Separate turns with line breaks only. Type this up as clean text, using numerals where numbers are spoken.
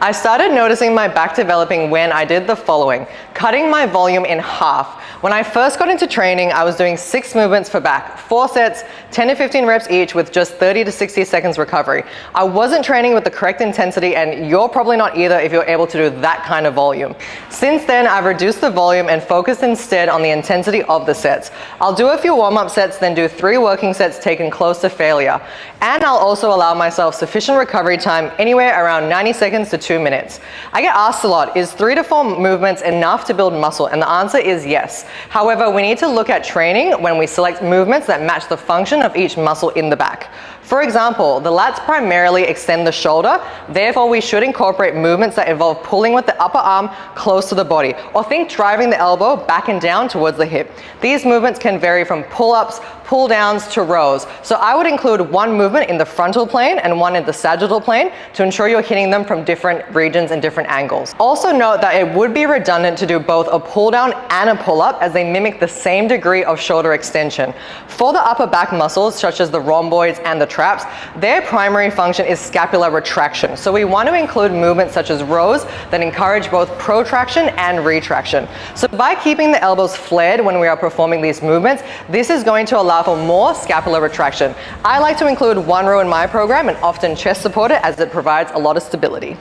I started noticing my back developing when I did the following: cutting my volume in half. When I first got into training, I was doing 6 movements for back, 4 sets, 10 to 15 reps each with just 30 to 60 seconds recovery. I wasn't training with the correct intensity, and you're probably not either if you're able to do that kind of volume. Since then, I've reduced the volume and focused instead on the intensity of the sets. I'll do a few warm-up sets, then do 3 working sets taken close to failure. And I'll also allow myself sufficient recovery time, anywhere around 90 seconds to 2 minutes. I get asked a lot, is 3 to 4 movements enough to build muscle? And the answer is yes. However, we need to look at training when we select movements that match the function of each muscle in the back. For example, the lats primarily extend the shoulder, therefore we should incorporate movements that involve pulling with the upper arm close to the body, or think driving the elbow back and down towards the hip. These movements can vary from pull-ups, pull-downs to rows. So I would include one movement in the frontal plane and one in the sagittal plane to ensure you're hitting them from different regions and different angles. Also note that it would be redundant to do both a pull-down and a pull-up, as they mimic the same degree of shoulder extension. For the upper back muscles, such as the rhomboids and the traps, their primary function is scapular retraction. So we want to include movements such as rows that encourage both protraction and retraction. So by keeping the elbows flared when we are performing these movements, this is going to allow for more scapular retraction. I like to include one row in my program and often chest support it, as it provides a lot of stability.